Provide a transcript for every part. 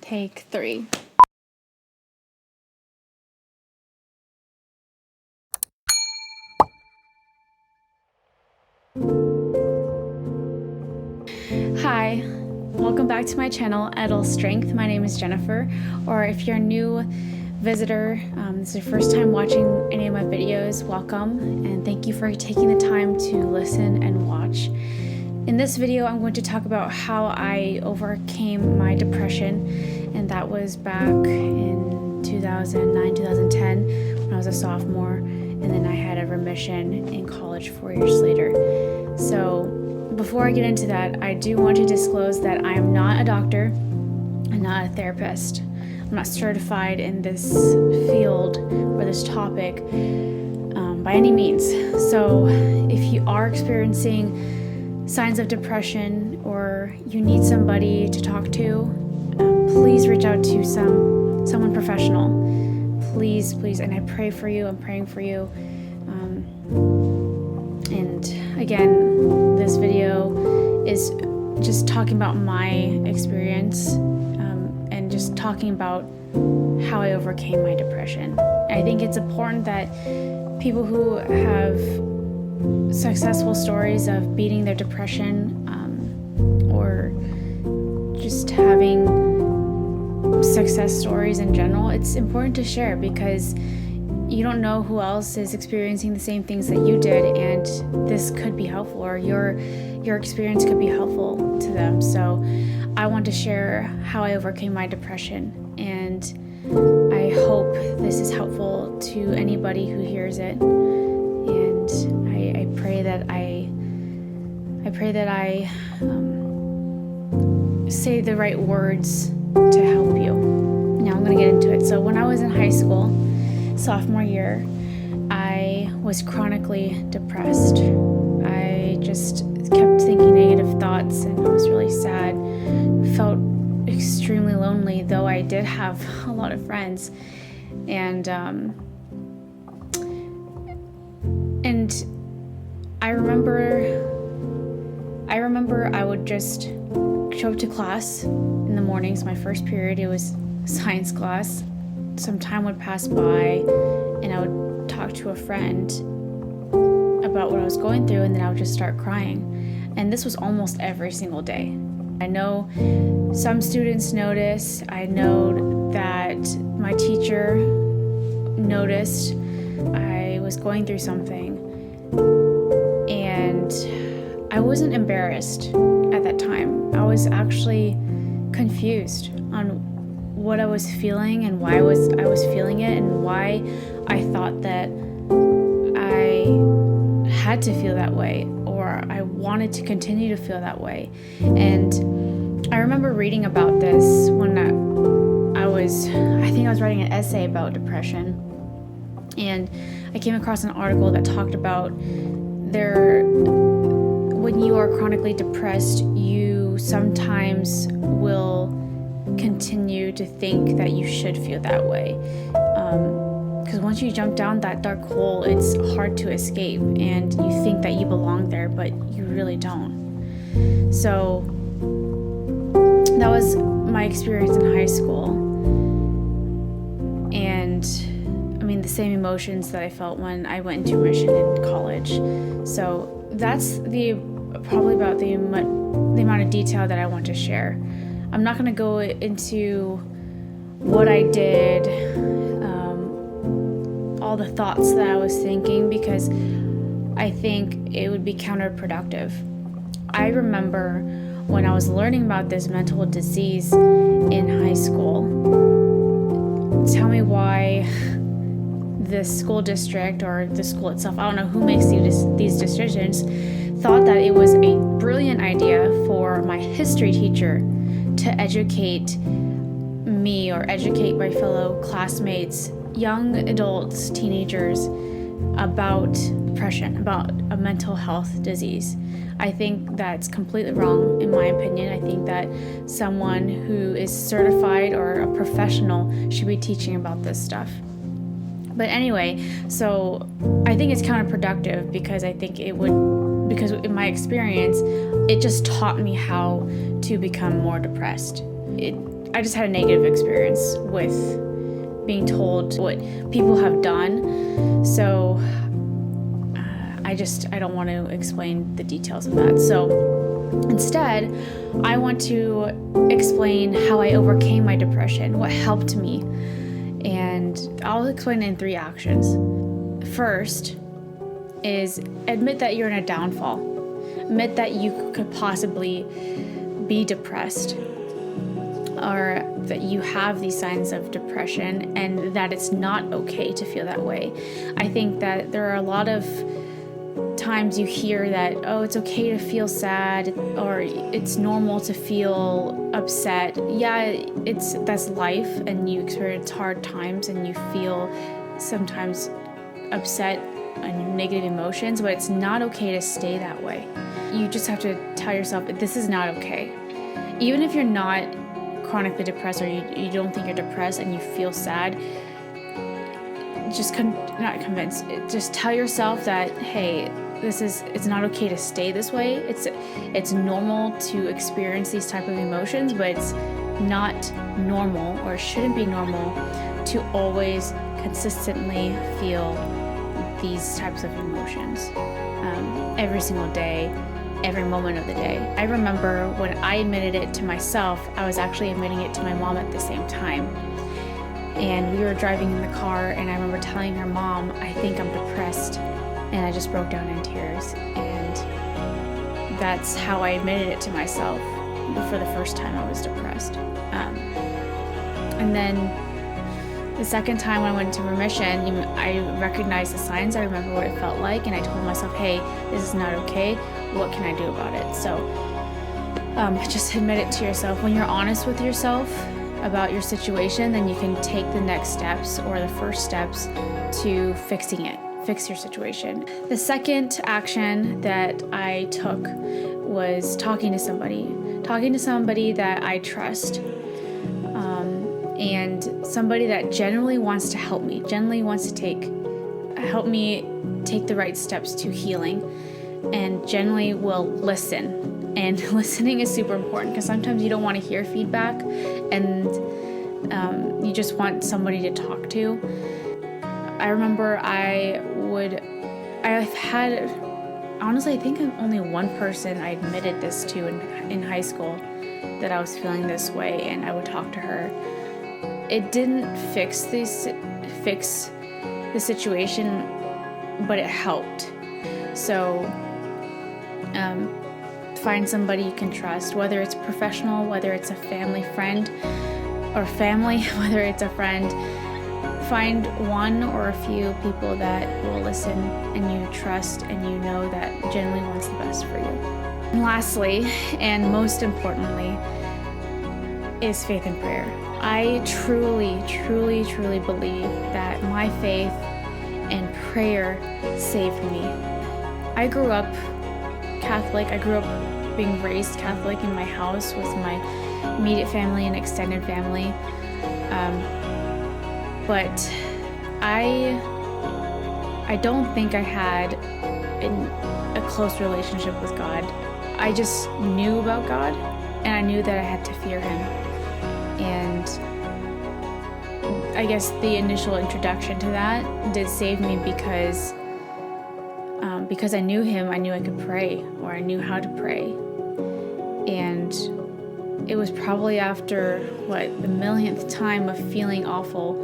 Take 3. Hi, welcome back to my channel, Untitled Strength. My name is Jennifer, or if you're a new visitor, this is your first time watching any of my videos, welcome, and thank you for taking the time to listen and watch. In this video, I'm going to talk about how I overcame my depression, and that was back in 2009, 2010, when I was a sophomore, and then I had a remission in college 4 years later. So before I get into that, I do want to disclose that I am not a doctor, I'm not a therapist. I'm not certified in this field or this topic by any means. So if you are experiencing signs of depression or you need somebody to talk to, please reach out to someone professional. Please, and I pray for you. I'm praying for you. And again, this video is just talking about my experience and just talking about how I overcame my depression. I think it's important that people who have successful stories of beating their depression or just having success stories in general, it's important to share because you don't know who else is experiencing the same things that you did, and this could be helpful, or your experience could be helpful to them. So I want to share how I overcame my depression, and I hope this is helpful to anybody who hears it. And I pray that I say the right words to help you. Now I'm going to get into it. So when I was in high school, sophomore year, I was chronically depressed. I just kept thinking negative thoughts, and I was really sad. Felt extremely lonely, though I did have a lot of friends. And I remember I would just show up to class in the mornings. My first period, it was science class. Some time would pass by and I would talk to a friend about what I was going through, and then I would just start crying. And this was almost every single day. I know some students notice. I know that my teacher noticed I was going through something, and I wasn't embarrassed at that time. I was actually confused on what I was feeling and why I was feeling it, and why I thought that I had to feel that way, or I wanted to continue to feel that way. And I remember reading about this when I think I was writing an essay about depression, and I came across an article that talked about when you are chronically depressed, you sometimes will continue to think that you should feel that way. Because once you jump down that dark hole, it's hard to escape, and you think that you belong there, but you really don't. So that was my experience in high school. And I mean, the same emotions that I felt when I went into remission in college. So that's probably about the amount of detail that I want to share. I'm not going to go into what I did, all the thoughts that I was thinking, because I think it would be counterproductive. I remember when I was learning about this mental disease in high school, tell me why the school district or the school itself, I don't know who makes these decisions, thought that it was a brilliant idea for my history teacher to educate me or educate my fellow classmates, young adults, teenagers, about depression, about a mental health disease. I think that's completely wrong, in my opinion. I think that someone who is certified or a professional should be teaching about this stuff. But anyway, so I think it's counterproductive because in my experience, it just taught me how to become more depressed. I just had a negative experience with being told what people have done. So I don't want to explain the details of that. So instead, I want to explain how I overcame my depression, what helped me. And I'll explain it in 3 actions. First is admit that you're in a downfall. Admit that you could possibly be depressed, or that you have these signs of depression, and that it's not okay to feel that way. I think that there are a lot of times you hear that, oh, it's okay to feel sad, or it's normal to feel upset. Yeah, that's life, and you experience hard times and you feel sometimes upset and negative emotions, but it's not okay to stay that way. You just have to tell yourself, this is not okay. Even if you're not chronically depressed, or you don't think you're depressed and you feel sad, not convinced, just tell yourself that, hey, it's not okay to stay this way. It's normal to experience these type of emotions, but it's not normal, or shouldn't be normal, to always consistently feel these types of emotions every single day, every moment of the day. I remember when I admitted it to myself, I was actually admitting it to my mom at the same time. And we were driving in the car, and I remember telling her, Mom, I think I'm depressed. And I just broke down in tears. And that's how I admitted it to myself for the first time I was depressed. And then the second time when I went into remission, I recognized the signs. I remember what it felt like, and I told myself, hey, this is not okay. What can I do about it? So just admit it to yourself. When you're honest with yourself about your situation, then you can take the next steps, or the first steps, to fixing it. Fix your situation. The second action that I took was talking to somebody that I trust, and somebody that genuinely wants to help me, wants to help me take the right steps to healing, and genuinely will listen. And listening is super important, because sometimes you don't want to hear feedback, and you just want somebody to talk to. I remember honestly, I think only one person I admitted this to in high school, that I was feeling this way, and I would talk to her. It didn't fix the situation, but it helped. So find somebody you can trust, whether it's professional, whether it's a family friend, or family, whether it's a friend. Find one or a few people that will listen and you trust, and you know that genuinely wants the best for you. And lastly, and most importantly, is faith and prayer. I truly, truly, truly believe that my faith and prayer saved me. I grew up Catholic. I grew up being raised Catholic in my house with my immediate family and extended family. But I don't think I had a close relationship with God. I just knew about God, and I knew that I had to fear Him. And I guess the initial introduction to that did save me, because I knew Him. I knew I could pray, or I knew how to pray. And it was probably after, the millionth time of feeling awful,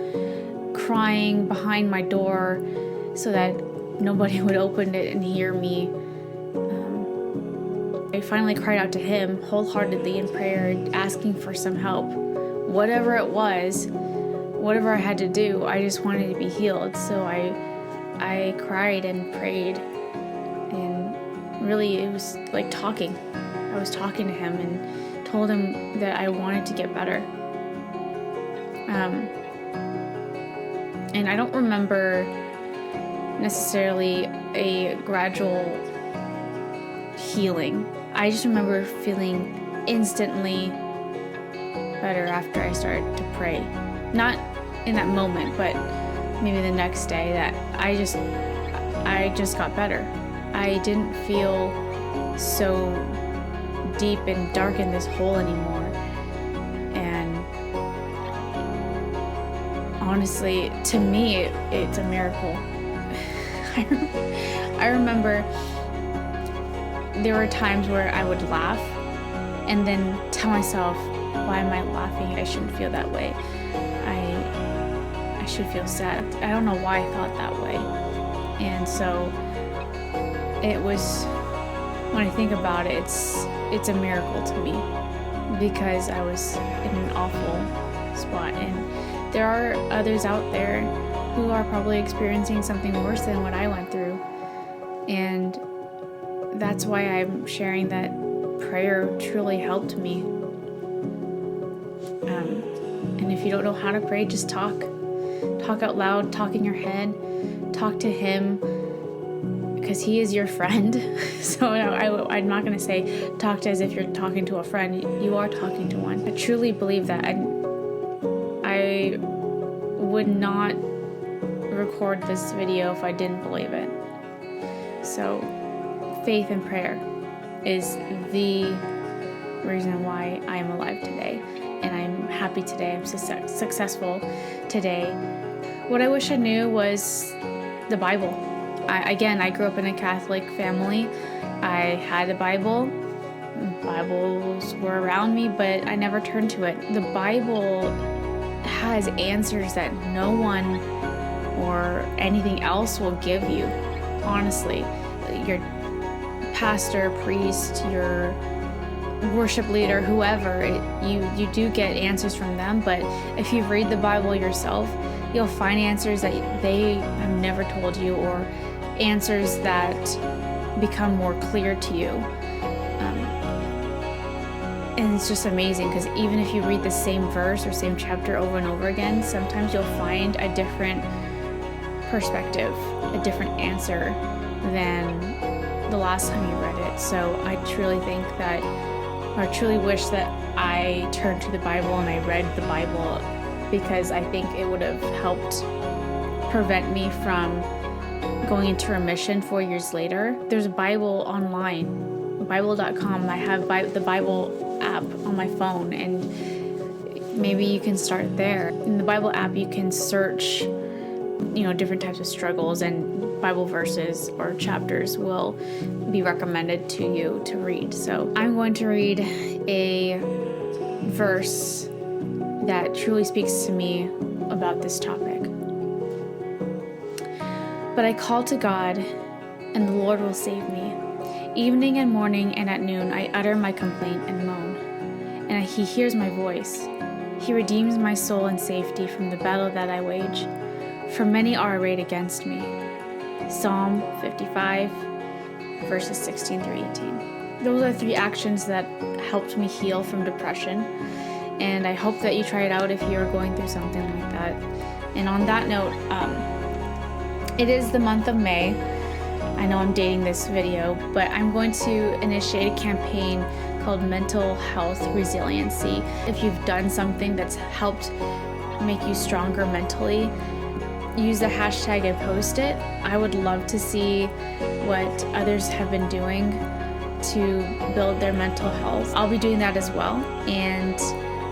crying behind my door so that nobody would open it and hear me. I finally cried out to Him wholeheartedly in prayer, asking for some help. Whatever it was, whatever I had to do, I just wanted to be healed. So I cried and prayed, and really it was like talking. I was talking to Him and told Him that I wanted to get better. And I don't remember necessarily a gradual healing. I just remember feeling instantly better after I started to pray. Not in that moment, but maybe the next day, that I just got better. I didn't feel so deep and dark in this hole anymore. And honestly, to me, it's a miracle. I remember there were times where I would laugh and then tell myself, why am I laughing? I shouldn't feel that way. I should feel sad. I don't know why I thought that way. And so it was, when I think about it, it's a miracle to me, because I was in an awful spot. And there are others out there who are probably experiencing something worse than what I went through. And that's why I'm sharing that prayer truly helped me. And if you don't know how to pray, just talk out loud, talk in your head, talk to him, because he is your friend. So I'm not going to say talk to as if you're talking to a friend. You are talking to one. I truly believe that. I would not record this video if I didn't believe it. So faith and prayer is the reason why I am alive today, and I'm happy today. I'm successful today. What I wish I knew was the Bible. I grew up in a Catholic family. I had a Bible. Bibles were around me, but I never turned to it. The Bible has answers that no one or anything else will give you. Honestly, your pastor, priest, your worship leader, whoever, you do get answers from them, but if you read the Bible yourself, you'll find answers that they have never told you, or answers that become more clear to you. And it's just amazing, because even if you read the same verse or same chapter over and over again, sometimes you'll find a different perspective, a different answer than the last time you read it. So I truly think that, or I truly wish that I turned to the Bible and I read the Bible, because I think it would have helped prevent me from going into remission 4 years later. There's a Bible online, Bible.com. I have the Bible app on my phone, and maybe you can start there. In the Bible app, you can search, different types of struggles, and Bible verses or chapters will be recommended to you to read. So I'm going to read a verse that truly speaks to me about this topic. But I call to God, and the Lord will save me. Evening and morning and at noon I utter my complaint and moan, and he hears my voice. He redeems my soul in safety from the battle that I wage, for many are arrayed against me. Psalm 55, verses 16 through 18. Those are 3 actions that helped me heal from depression, and I hope that you try it out if you're going through something like that. And on that note, it is the month of May. I know I'm dating this video, but I'm going to initiate a campaign called Mental Health Resiliency. If you've done something that's helped make you stronger mentally, use the hashtag and post it. I would love to see what others have been doing to build their mental health. I'll be doing that as well, and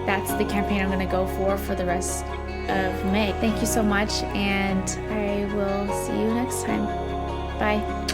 that's the campaign I'm going to go for the rest of May. Thank you so much, and I will see you next time. Bye.